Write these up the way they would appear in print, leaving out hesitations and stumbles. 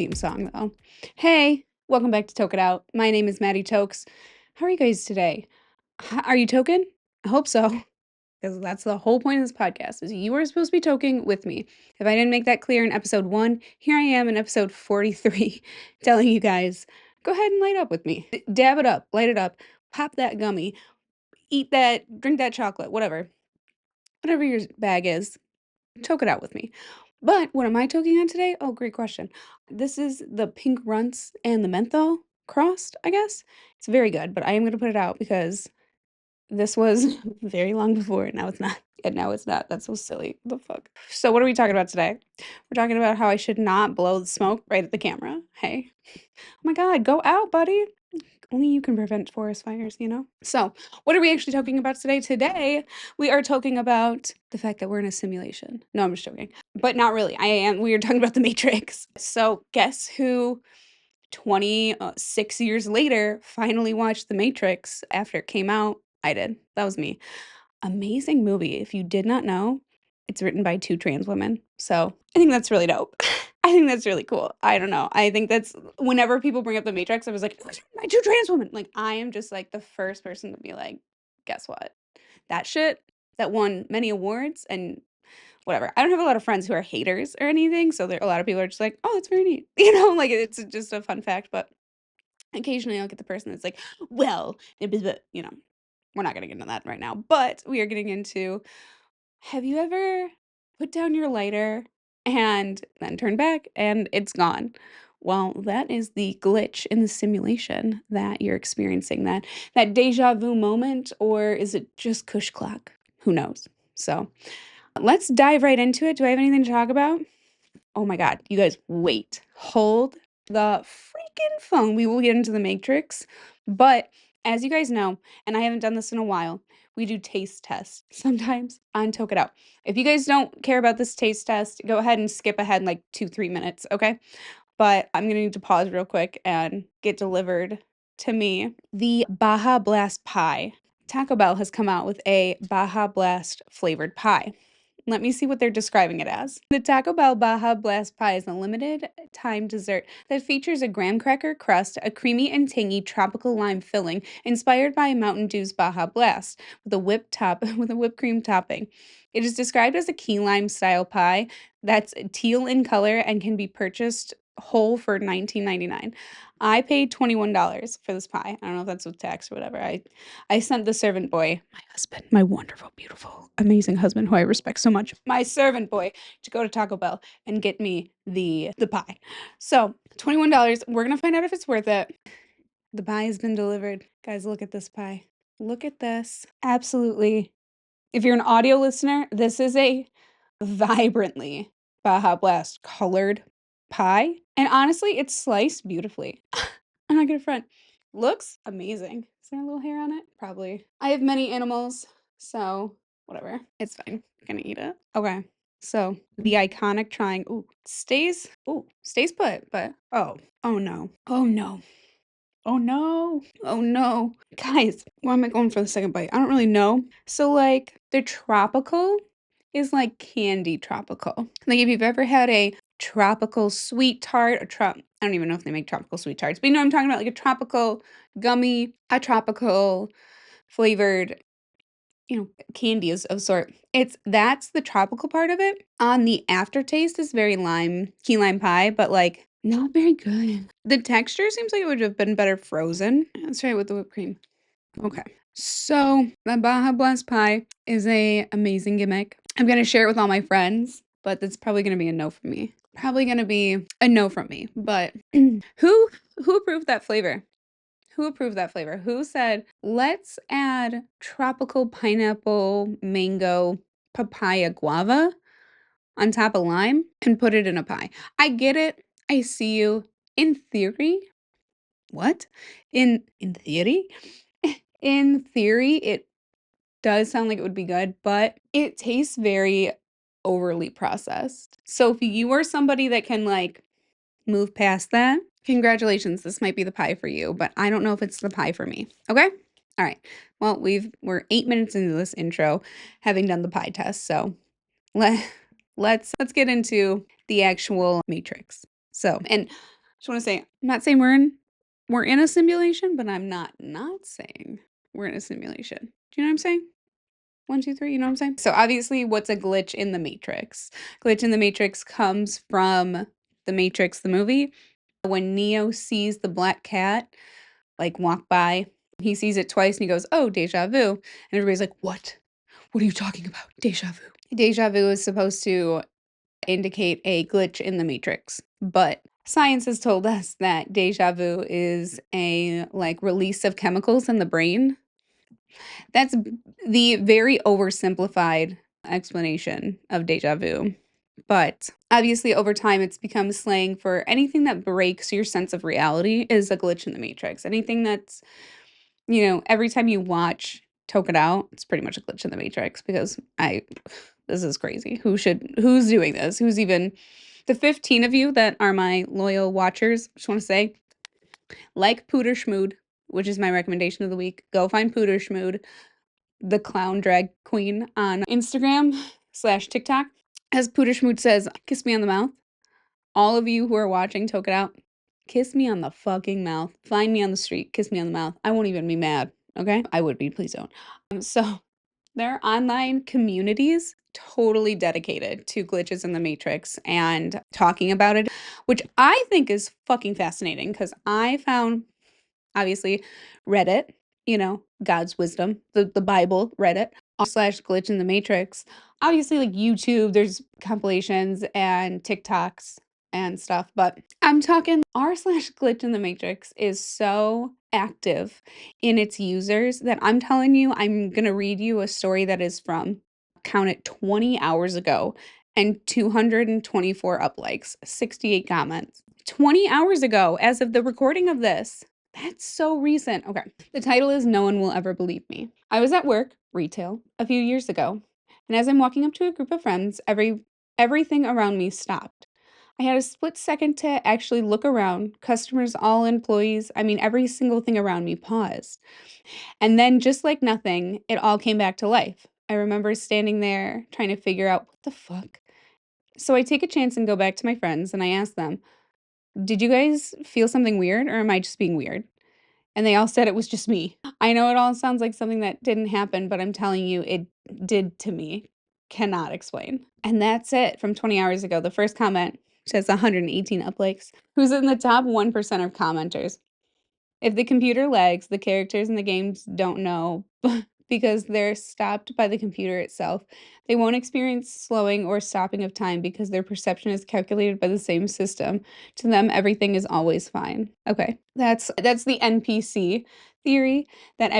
theme song, though. Hey, welcome back to Toke It Out. My name is Maddy Tokes. How are you guys today? Are you token? I hope so, because that's the whole point of this podcast, is you are supposed to be toking with me. If I didn't make that clear in episode 1, here I am in episode 43 telling you guys, go ahead and light up with me. Dab it up, light it up, pop that gummy, eat that, drink that chocolate, whatever. Whatever your bag is, toke it out with me. But what am I toking on today? Oh, great question. This is the Pink Runts and the menthol crossed, I guess. It's very good, but I am going to put it out because this was very long before. Now it's not. And now it's not. That's so silly. What the fuck? So what are we talking about today? We're talking about how I should not blow the smoke right at the camera. Hey. Oh my God, go out, buddy. Only you can prevent forest fires, you know? So, what are we actually talking about today? Today, we are talking about the fact that we're in a simulation. No, I'm just joking. But not really. We are talking about the Matrix. So, guess who 26 years later finally watched The Matrix after it came out? I did. That was me. Amazing movie. If you did not know, it's written by 2 trans women. So, I think that's really dope. I think that's really cool. I don't know. I think that's whenever people bring up The Matrix, I was like, my 2 trans women. Like, I am just like the first person to be like, guess what? That shit that won many awards and whatever. I don't have a lot of friends who are haters or anything. So a lot of people are just like, oh, that's very neat. You know, like it's just a fun fact. But occasionally I'll get the person that's like, well, you know, we're not going to get into that right now. But we are getting into, have you ever put down your lighter and then turned back and it's gone? Well, that is the glitch in the simulation that you're experiencing, that deja vu moment, or is it just cush clock? Who knows? So let's dive right into it. Do I have anything to talk about? Oh my God, you guys, wait. Hold the freaking phone. We will get into the Matrix. But as you guys know, and I haven't done this in a while, we do taste tests sometimes on Toke It Out. If you guys don't care about this taste test, go ahead and skip ahead like 2-3 minutes, okay? But I'm gonna need to pause real quick and get delivered to me the Baja Blast Pie. Taco Bell has come out with a Baja Blast flavored pie. Let me see what they're describing it as. The Taco Bell Baja Blast Pie is a limited time dessert that features a graham cracker crust, a creamy and tangy tropical lime filling inspired by Mountain Dew's Baja Blast with a whipped cream topping. It is described as a key lime style pie that's teal in color and can be purchased whole for $19.99. I paid $21 for this pie. I don't know if that's with tax or whatever. I sent the servant boy, my husband, my wonderful, beautiful, amazing husband who I respect so much, my servant boy, to go to Taco Bell and get me the pie. So $21. We're gonna find out if it's worth it. The pie has been delivered. Guys, look at this pie. Look at this. Absolutely. If you're an audio listener, this is a vibrantly Baja Blast colored pie. And honestly, it's sliced beautifully. I'm not gonna front. Looks amazing. Is there a little hair on it? Probably. I have many animals, so whatever. It's fine. I'm gonna eat it. Okay. So the iconic triangle stays put, but oh no. Oh no. Oh no. Oh no. Guys, why am I going for the second bite? I don't really know. So like the tropical is like candy tropical. Like if you've ever had a tropical sweet tart, I don't even know if they make tropical sweet tarts, but you know what I'm talking about, like a tropical gummy, a tropical flavored, you know, candy of sort. That's the tropical part of it. On the aftertaste is very key lime pie, but like not very good. The texture seems like it would have been better frozen. Let's try it with the whipped cream. Okay. So the Baja Blast Pie is a amazing gimmick. I'm gonna share it with all my friends, but that's probably gonna be a no from me. Probably gonna be a no from me. But who approved that flavor? Who approved that flavor? Who said, let's add tropical pineapple, mango, papaya, guava on top of lime and put it in a pie? I get it. I see you. In theory, what? In theory? In theory, it does sound like it would be good, but it tastes very overly processed. So if you are somebody that can like move past that, congratulations, this might be the pie for you, but I don't know if it's the pie for me. Okay? All right. Well, we're 8 minutes into this intro, having done the pie test. So let's get into the actual Matrix. So, and just want to say, I'm not saying we're in a simulation, but I'm not saying we're in a simulation. Do you know what I'm saying? 1, 2, 3, you know what I'm saying? So obviously, what's a glitch in the Matrix? Glitch in the Matrix comes from The Matrix, the movie. When Neo sees the black cat, like, walk by, he sees it twice and he goes, "Oh, déjà vu." And everybody's like, "What? What are you talking about? Déjà vu." Déjà vu is supposed to indicate a glitch in the Matrix, but science has told us that déjà vu is a, like, release of chemicals in the brain. That's the very oversimplified explanation of déjà vu. But obviously, over time, it's become slang for anything that breaks your sense of reality is a glitch in the matrix. Anything that's, every time you watch Toke It Out, it's pretty much a glitch in the matrix because this is crazy. Who's doing this? Who's even, the 15 of you that are my loyal watchers, just want to say, like Pooter Schmood, which is my recommendation of the week. Go find Pooter Schmood, the clown drag queen on Instagram/TikTok. As Pooter Schmood says, kiss me on the mouth. All of you who are watching Toke It Out, kiss me on the fucking mouth. Find me on the street, kiss me on the mouth. I won't even be mad, okay? I would be, please don't. So there are online communities totally dedicated to glitches in the Matrix and talking about it, which I think is fucking fascinating because I found, obviously, Reddit, God's wisdom, the Bible, Reddit, slash glitch in the matrix. Obviously, like YouTube, there's compilations and TikToks and stuff, but I'm talking r slash glitch in the matrix is so active in its users that I'm telling you, I'm gonna read you a story that is from, count it, 20 hours ago, and 224 up likes, 68 comments. 20 hours ago, as of the recording of this. That's so recent. Okay. The title is No One Will Ever Believe Me. I was at work, retail, a few years ago, and as I'm walking up to a group of friends, everything around me stopped. I had a split second to actually look around. Customers, all employees, I mean, every single thing around me paused. And then, just like nothing, it all came back to life. I remember standing there trying to figure out what the fuck. So I take a chance and go back to my friends and I ask them, "Did you guys feel something weird or am I just being weird?" And they all said it was just me. I know it all sounds like something that didn't happen, but I'm telling you, it did to me. Cannot explain. And that's it from 20 hours ago. The first comment says 118 up likes. Who's in the top 1% of commenters? If the computer lags, the characters in the games don't know because they're stopped by the computer itself. They won't experience slowing or stopping of time because their perception is calculated by the same system. To them, everything is always fine. Okay, that's the NPC theory that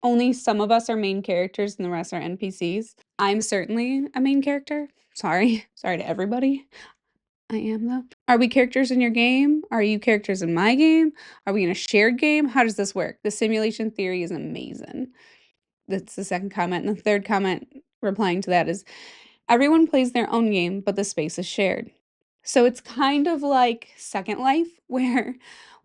only some of us are main characters and the rest are NPCs. I'm certainly a main character. Sorry to everybody. I am, though. Are we characters in your game? Are you characters in my game? Are we in a shared game? How does this work? The simulation theory is amazing. That's the second comment. And the third comment replying to that is, everyone plays their own game, but the space is shared. So it's kind of like Second Life, where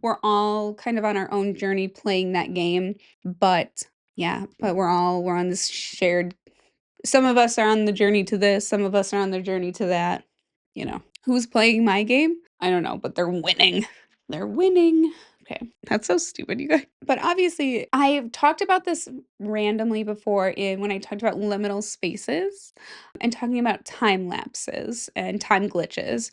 we're all kind of on our own journey playing that game, but we're on this shared. Some of us are on the journey to this, some of us are on the journey to that, Who's playing my game? I don't know, but they're winning. They're winning. Okay, that's so stupid, you guys. But obviously, I've talked about this randomly before when I talked about liminal spaces and talking about time lapses and time glitches,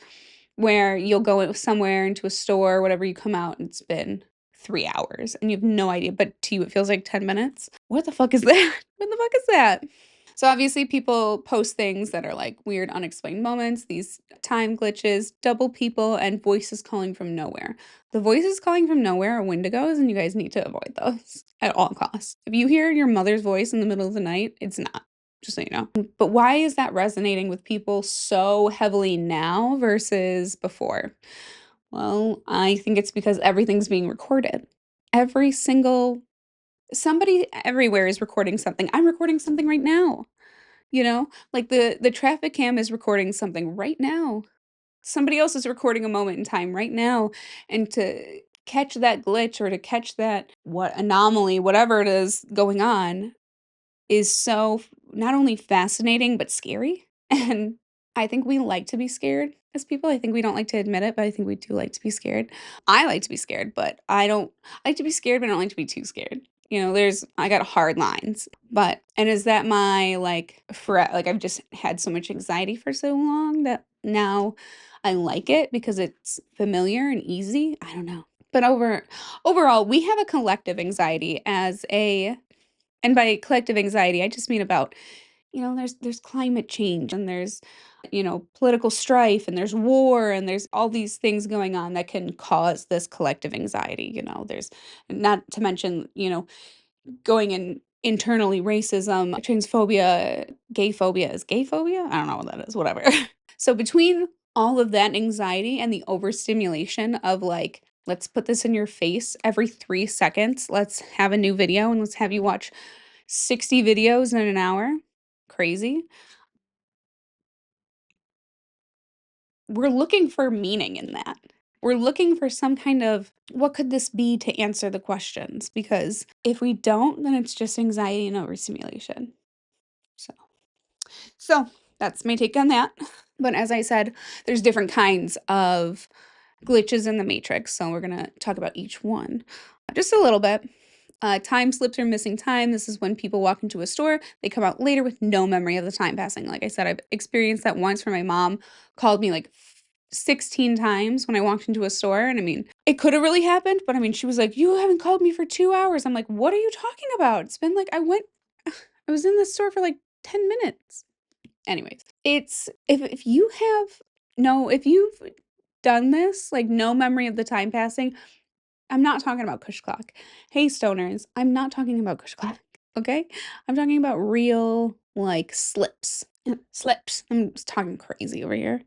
where you'll go somewhere into a store, whatever, you come out and it's been 3 hours and you have no idea, but to you it feels like 10 minutes. What the fuck is that? What the fuck is that? So obviously people post things that are like weird unexplained moments, these time glitches, double people, and voices calling from nowhere. The voices calling from nowhere are Wendigos, and you guys need to avoid those at all costs. If you hear your mother's voice in the middle of the night, it's not. Just so you know. But why is that resonating with people so heavily now versus before? Well, I think it's because everything's being recorded. Somebody everywhere is recording something. I'm recording something right now. Like the traffic cam is recording something right now. Somebody else is recording a moment in time right now. And to catch that glitch or to catch that anomaly, whatever it is going on, is so not only fascinating but scary. And I think we like to be scared as people. I think we don't like to admit it, but I think we do like to be scared. I like to be scared, but I like to be scared, but I don't like to be too scared. I got hard lines, and is that my like I've just had so much anxiety for so long that now I like it because it's familiar and easy. I don't know. But overall, we have a collective anxiety and by collective anxiety, I just mean about there's climate change and there's political strife and there's war and there's all these things going on that can cause this collective anxiety. There's not to mention, going in internally racism, transphobia, gay phobia. Is gay phobia? I don't know what that is, whatever. So between all of that anxiety and the overstimulation of like, let's put this in your face every 3 seconds, let's have a new video and let's have you watch 60 videos in an hour. Crazy. We're looking for meaning in that. We're looking for some kind of what could this be to answer the questions? Because if we don't, then it's just anxiety and overstimulation. So that's my take on that. But as I said, there's different kinds of glitches in the matrix. So we're gonna talk about each one just a little bit. Time slips or missing time. This is when people walk into a store, they come out later with no memory of the time passing. Like I said, I've experienced that once where my mom called me like 16 times when I walked into a store. And I mean, it could have really happened, but I mean, she was like, "You haven't called me for 2 hours." I'm like, "What are you talking about? It's been like, I was in the store for like 10 minutes." Anyways, it's if you have no, if you've done this, like no memory of the time passing, I'm not talking about Kush Clock. Hey, stoners, I'm not talking about Kush Clock, okay? I'm talking about real, like, slips. Slips. I'm just talking crazy over here.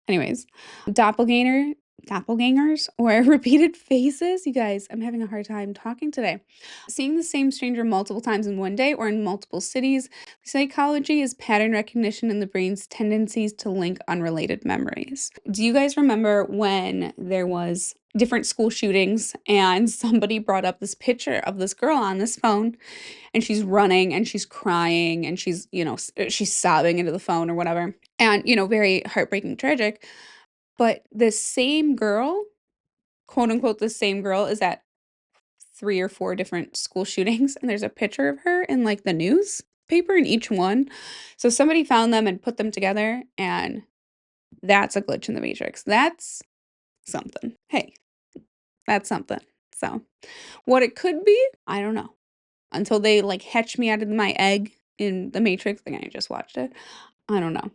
Anyways, doppelgangers or repeated faces. You guys, I'm having a hard time talking today. Seeing the same stranger multiple times in one day or in multiple cities. Psychology is pattern recognition in the brain's tendencies to link unrelated memories. Do you guys remember when there was different school shootings and somebody brought up this picture of this girl on this phone and she's running and she's crying and she's sobbing into the phone or whatever, and very heartbreaking, tragic. But the same girl, quote unquote the same girl, is at 3 or 4 different school shootings, and there's a picture of her in like the newspaper in each one. So somebody found them and put them together, and that's a glitch in the matrix. That's something. Hey, that's something. So what it could be, I don't know, until they like hatch me out of my egg in the matrix. Like, I just watched it. I don't know.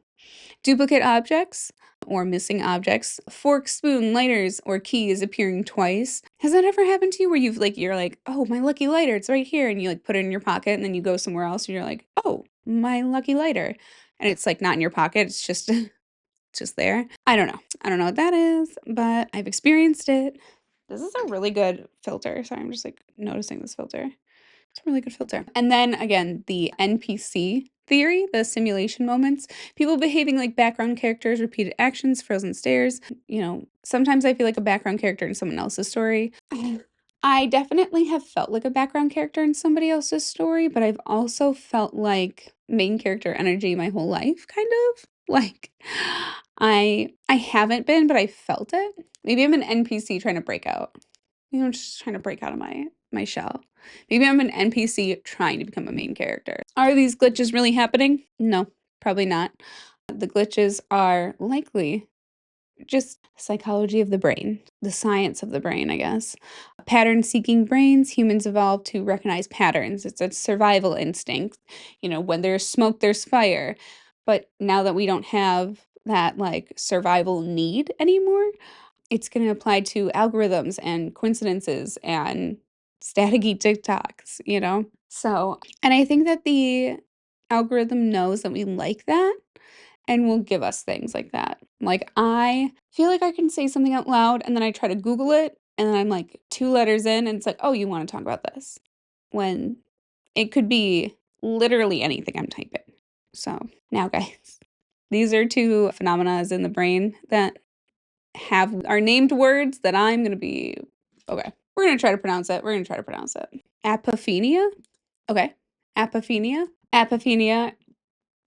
Duplicate objects or missing objects, forks, spoon, lighters, or keys appearing twice. Has that ever happened to you where you're like, "Oh, my lucky lighter, it's right here," and you like put it in your pocket and then you go somewhere else and you're like, "Oh, my lucky lighter." And it's like not in your pocket, it's just it's just there. I don't know. I don't know what that is, but I've experienced it. This is a really good filter. Sorry, I'm just like noticing this filter. It's a really good filter. And then again, the NPC theory, the simulation moments, people behaving like background characters, repeated actions, frozen stares. Sometimes I feel like a background character in someone else's story. I definitely have felt like a background character in somebody else's story, but I've also felt like main character energy my whole life, kind of. Like I haven't been, but I felt it. Maybe I'm an NPC trying to break out. I'm just trying to break out of my shell. Maybe I'm an NPC trying to become a main character. Are these glitches really happening? No, probably not. The glitches are likely just psychology of the brain, the science of the brain, I guess. Pattern-seeking brains, humans evolved to recognize patterns. It's a survival instinct. When there's smoke, there's fire. But now that we don't have that like survival need anymore, it's going to apply to algorithms and coincidences and staticky TikToks. So, and I think that the algorithm knows that we like that and will give us things like that. Like, I feel like I can say something out loud and then I try to Google it and then I'm like 2 letters in and it's like, "Oh, you want to talk about this?" When it could be literally anything I'm typing. So, now guys, these are 2 phenomena in the brain that are named words that I'm gonna be okay. We're gonna try to pronounce it. Apophenia? Okay. Apophenia. Apophenia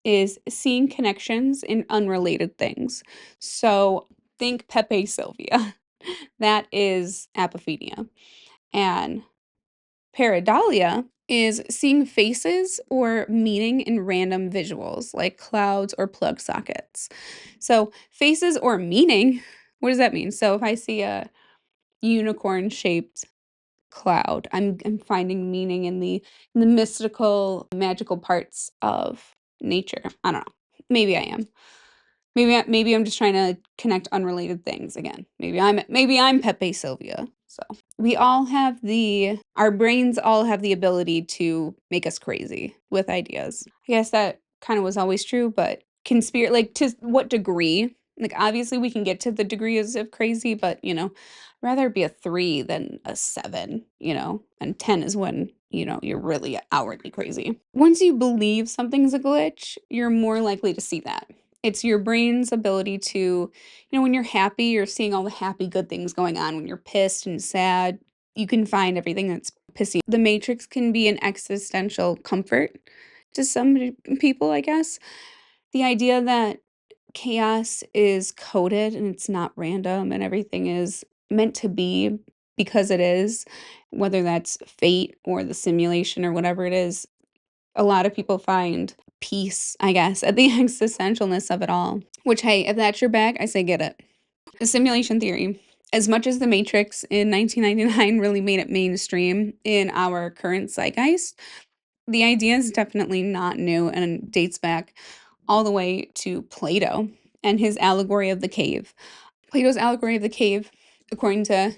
is seeing connections in unrelated things. So think Pepe Sylvia. That is apophenia. And pareidolia is seeing faces or meaning in random visuals like clouds or plug sockets. So faces or meaning, what does that mean? So if I see a unicorn shaped cloud, I'm finding meaning in the mystical, magical parts of nature. I don't know. Maybe I am. Maybe I'm just trying to connect unrelated things again. Maybe I'm Pepe Sylvia. So we all have our brains all have the ability to make us crazy with ideas. I guess that kind of was always true, but like to what degree? Like obviously we can get to the degrees of crazy, but rather be a 3 than a 7, and 10 is when, you're really outwardly crazy. Once you believe something's a glitch, you're more likely to see that. It's your brain's ability to, when you're happy, you're seeing all the happy, good things going on. When you're pissed and sad, you can find everything that's pissy. The Matrix can be an existential comfort to some people, I guess. The idea that chaos is coded and it's not random and everything is meant to be because it is, whether that's fate or the simulation or whatever it is, a lot of people find peace, I guess, at the existentialness of it all. Which, hey, if that's your bag, I say get it. The simulation theory. As much as The Matrix in 1999 really made it mainstream in our current zeitgeist, the idea is definitely not new and dates back all the way to Plato and his allegory of the cave. Plato's allegory of the cave, according to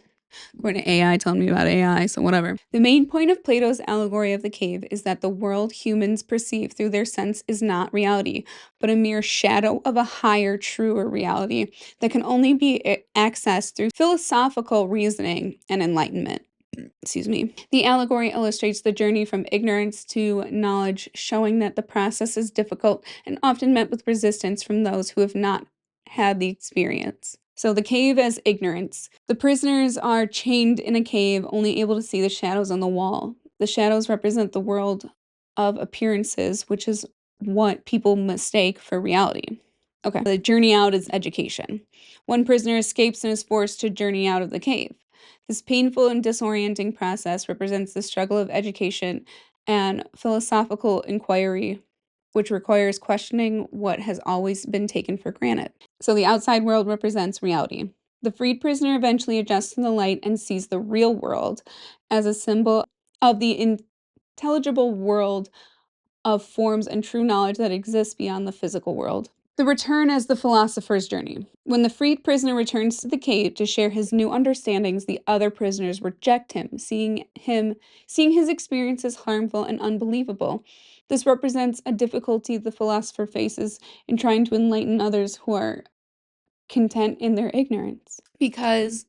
AI telling me about AI, so whatever. The main point of Plato's allegory of the cave is that the world humans perceive through their sense is not reality, but a mere shadow of a higher, truer reality that can only be accessed through philosophical reasoning and enlightenment. Excuse me. The allegory illustrates the journey from ignorance to knowledge, showing that the process is difficult and often met with resistance from those who have not had the experience. So, the cave as ignorance. The prisoners are chained in a cave, only able to see the shadows on the wall. The shadows represent the world of appearances, which is what people mistake for reality. Okay. The journey out is education. One prisoner escapes and is forced to journey out of the cave. This painful and disorienting process represents the struggle of education and philosophical inquiry, which requires questioning what has always been taken for granted. So the outside world represents reality. The freed prisoner eventually adjusts to the light and sees the real world as a symbol of the intelligible world of forms and true knowledge that exists beyond the physical world. The return as the philosopher's journey. When the freed prisoner returns to the cave to share his new understandings, the other prisoners reject him, seeing his experiences harmful and unbelievable. This represents a difficulty the philosopher faces in trying to enlighten others who are content in their ignorance. Because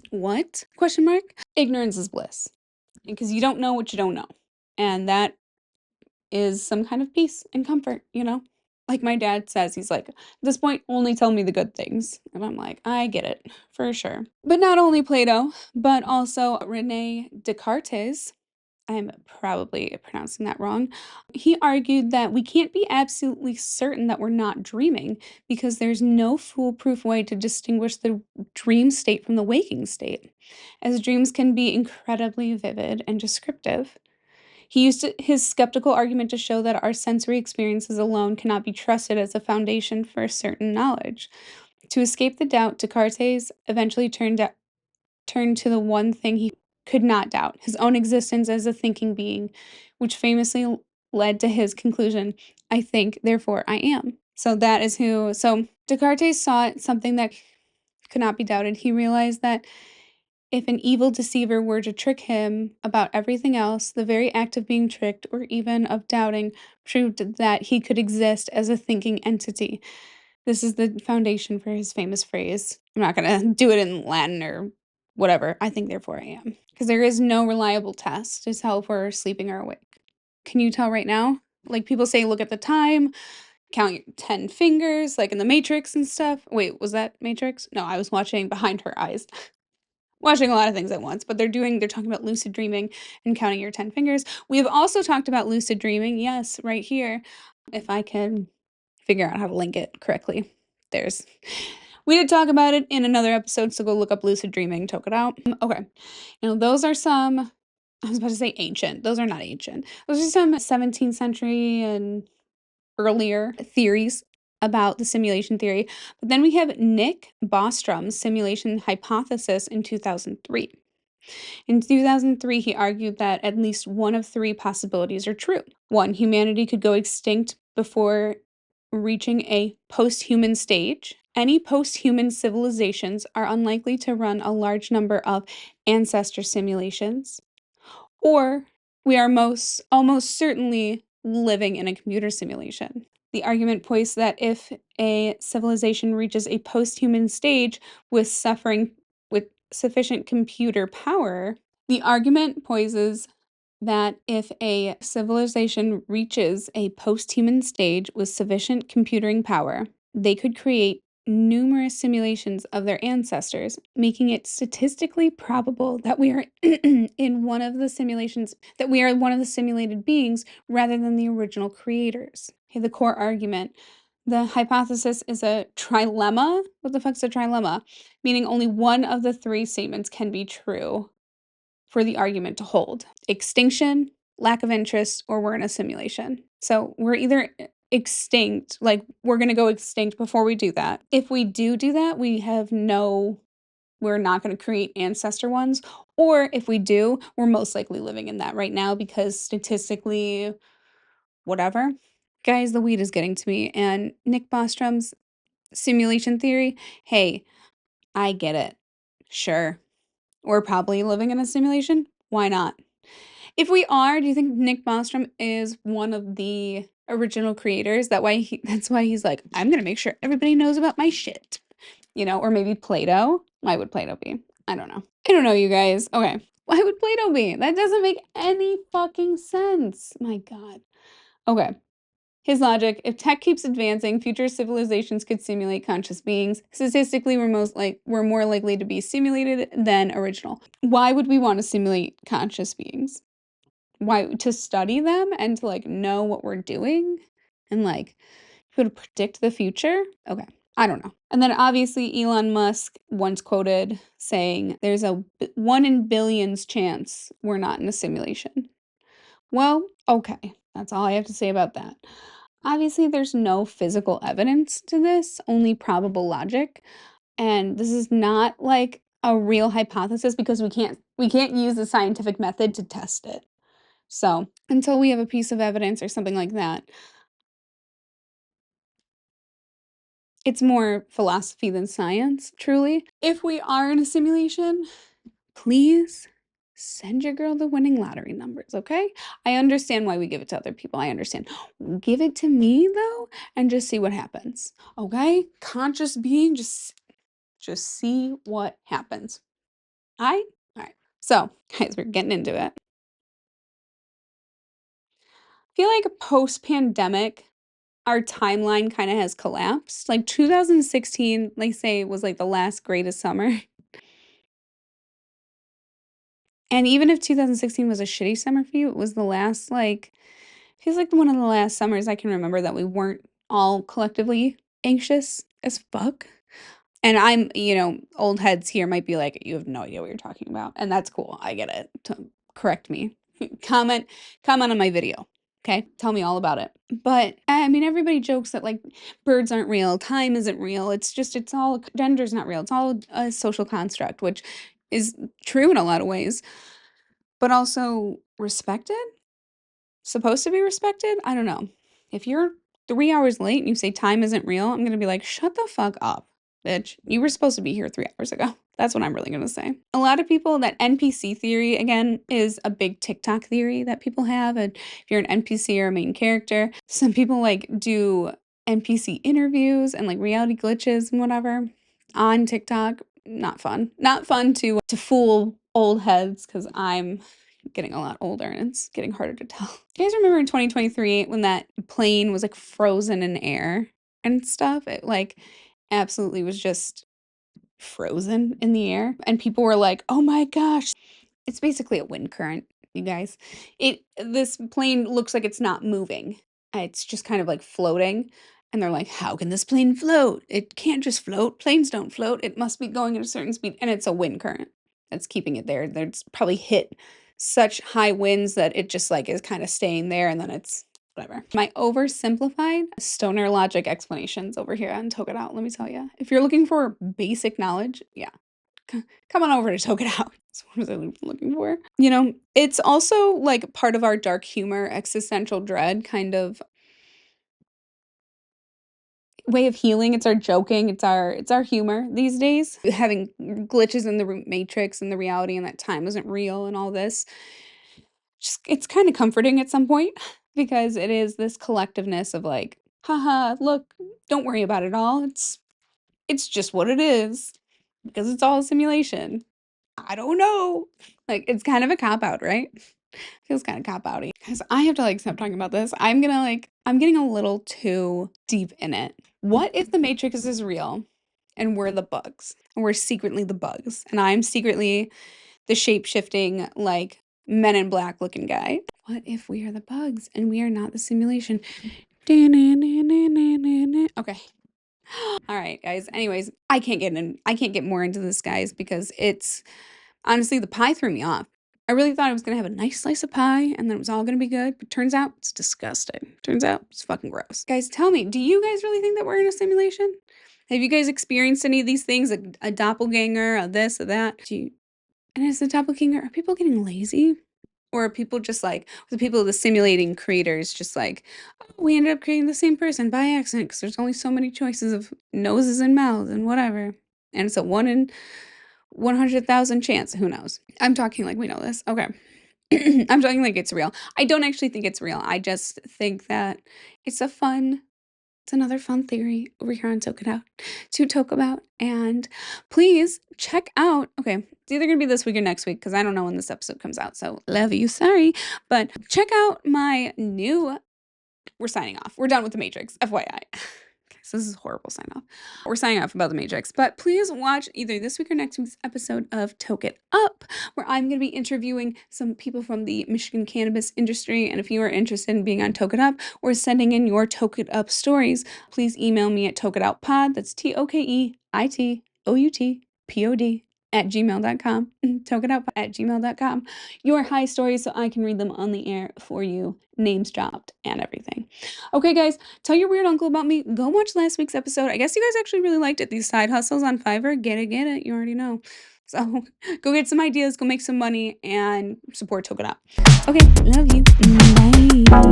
what? Question mark? Ignorance is bliss. Because you don't know what you don't know. And that is some kind of peace and comfort, Like my dad says, he's like, at this point, only tell me the good things. And I'm like, I get it, for sure. But not only Plato, but also Rene Descartes. I'm probably pronouncing that wrong. He argued that we can't be absolutely certain that we're not dreaming because there's no foolproof way to distinguish the dream state from the waking state, as dreams can be incredibly vivid and descriptive. He used his skeptical argument to show that our sensory experiences alone cannot be trusted as a foundation for certain knowledge. To escape the doubt, Descartes eventually turned to the one thing he could not doubt, his own existence as a thinking being, which famously led to his conclusion, I think, therefore I am. So Descartes saw something that could not be doubted. He realized that if an evil deceiver were to trick him about everything else, the very act of being tricked, or even of doubting, proved that he could exist as a thinking entity. This is the foundation for his famous phrase. I'm not going to do it in Latin or whatever. I think, therefore, I am. Because there is no reliable test to tell if we're sleeping or awake. Can you tell right now? Like people say, look at the time, count your 10 fingers, like in the Matrix and stuff. Wait, was that Matrix? No, I was watching Behind Her Eyes. Watching a lot of things at once, but they're talking about lucid dreaming and counting your 10 fingers. We have also talked about lucid dreaming, yes, right here. If I can figure out how to link it correctly. We did talk about it in another episode, so go look up lucid dreaming, Toke It Out. Okay. Those are some, I was about to say ancient. Those are not ancient. Those are some 17th century and earlier theories about the simulation theory. But then we have Nick Bostrom's simulation hypothesis in 2003. In 2003, he argued that at least one of three possibilities are true. One, humanity could go extinct before reaching a post-human stage. Any post-human civilizations are unlikely to run a large number of ancestor simulations. Or we are almost certainly living in a computer simulation. The argument points that if a civilization reaches a post-human stage with sufficient computer power, the argument poses that if a civilization reaches a post-human stage with sufficient computing power, they could create numerous simulations of their ancestors, making it statistically probable that we are in one of the simulations, that we are one of the simulated beings rather than the original creators. Okay, the core argument. The hypothesis is a trilemma. What the fuck's a trilemma? Meaning only one of the three statements can be true for the argument to hold: extinction, lack of interest, or we're in a simulation. So we're either extinct, like we're going to go extinct before we do that. If we do that, we're not going to create ancestor ones. Or if we do, we're most likely living in that right now because statistically, whatever. Guys, the weed is getting to me. And Nick Bostrom's simulation theory, hey, I get it. Sure. We're probably living in a simulation. Why not? If we are, do you think Nick Bostrom is one of the original creators? That's why he's like, I'm gonna make sure everybody knows about my shit. Or maybe Plato. Why would Plato be? I don't know. I don't know, you guys. Okay. Why would Plato be? That doesn't make any fucking sense. My God. Okay. His logic: if tech keeps advancing, future civilizations could simulate conscious beings. Statistically, we're more likely to be simulated than original. Why would we want to simulate conscious beings? Why? To study them and to know what we're doing and be able to predict the future? Okay. I don't know. And then obviously Elon Musk once quoted saying there's a 1 in billions chance we're not in a simulation. Well, okay. That's all I have to say about that. Obviously, there's no physical evidence to this, only probable logic. And this is not like a real hypothesis because we can't use the scientific method to test it. So, until we have a piece of evidence or something like that, it's more philosophy than science, truly. If we are in a simulation, please send your girl the winning lottery numbers, okay? I understand why we give it to other people. I understand. Give it to me though and just see what happens. Okay? Conscious being, just see what happens. All right. So, guys, we're getting into it. I feel like post-pandemic, our timeline kind of has collapsed. Like 2016, they say, was like the last greatest summer. And even if 2016 was a shitty summer for you, it was the last, feels like one of the last summers I can remember that we weren't all collectively anxious as fuck. And old heads here might be like, you have no idea what you're talking about. And that's cool. I get it. Correct me. Comment on my video. Okay? Tell me all about it. But I mean, everybody jokes that birds aren't real, time isn't real. It's all, gender's not real. It's all a social construct, which is true in a lot of ways, but also respected? Supposed to be respected? I don't know. If you're 3 hours late and you say time isn't real, I'm gonna be like, shut the fuck up, bitch. You were supposed to be here 3 hours ago. That's what I'm really gonna say. A lot of people, that NPC theory, again, is a big TikTok theory that people have. And if you're an NPC or a main character, some people do NPC interviews and reality glitches and whatever on TikTok. Not fun. Not fun to fool old heads because I'm getting a lot older and it's getting harder to tell. You guys remember in 2023 when that plane was frozen in air and stuff? It absolutely was just frozen in the air and people were like, "Oh my gosh." It's basically a wind current, you guys. This plane looks like it's not moving. It's just kind of floating. And they're like, how can this plane float? It can't just float. Planes don't float. It must be going at a certain speed. And it's a wind current that's keeping it there. There's probably hit such high winds that it just like is kind of staying there and then it's whatever. My oversimplified stoner logic explanations over here on Toke It Out, let me tell you. If you're looking for basic knowledge, yeah, come on over to Toke It Out. That's what I was looking for. You know, it's also like part of our dark humor, existential dread kind of way of healing. It's our joking. It's our humor these days. Having glitches in the matrix and the reality and that time isn't real and all this. Just it's kind of comforting at some point because it is this collectiveness of like, haha, look, don't worry about it all. It's just what it is because it's all a simulation. I don't know. Like it's kind of a cop out, right? Feels kind of cop outy. Because I have to like stop talking about this. I'm getting a little too deep in it. What if the Matrix is real and we're the bugs? And we're secretly the bugs. And I'm secretly the shape-shifting, like Men in Black looking guy. What if we are the bugs and we are not the simulation? Okay. All right, guys. Anyways, I can't get more into this, guys, because it's honestly the pie threw me off. I really thought I was gonna have a nice slice of pie and then it was all gonna be good, but turns out it's disgusting. Turns out it's fucking gross. Guys, tell me, do you guys really think that we're in a simulation? Have you guys experienced any of these things? A doppelganger, a this, a that? And as the doppelganger, are people getting lazy? Or are people just like, the people, the simulating creators, just like, oh, we ended up creating the same person by accident because there's only so many choices of noses and mouths and whatever. And it's a 1 in 100,000 chance. Who knows? I'm talking like we know this. Okay. I'm talking like it's real. I don't actually think it's real. I just think that it's another fun theory over here on Toke It Out to talk about. And please check out, okay, it's either going to be this week or next week because I don't know when this episode comes out. So love you, sorry. But check out my new, we're signing off. We're done with the Matrix, FYI. So this is a horrible sign off. We're signing off about the Matrix, but please watch either this week or next week's episode of Toke It Up, where I'm going to be interviewing some people from the Michigan cannabis industry. And if you are interested in being on Toke It Up or sending in your Toke It Up stories, please email me at tokeitoutpod. That's TOKEITOUTPOD @gmail.com. Tokeitout@gmail.com. Your high stories so I can read them on the air for you, names dropped and everything. Okay, guys, tell your weird uncle about me. Go watch last week's episode. I guess you guys actually really liked it. These side hustles on Fiverr. Get it. You already know. So go get some ideas, go make some money, and support Toke It Out. Okay, love you. Bye.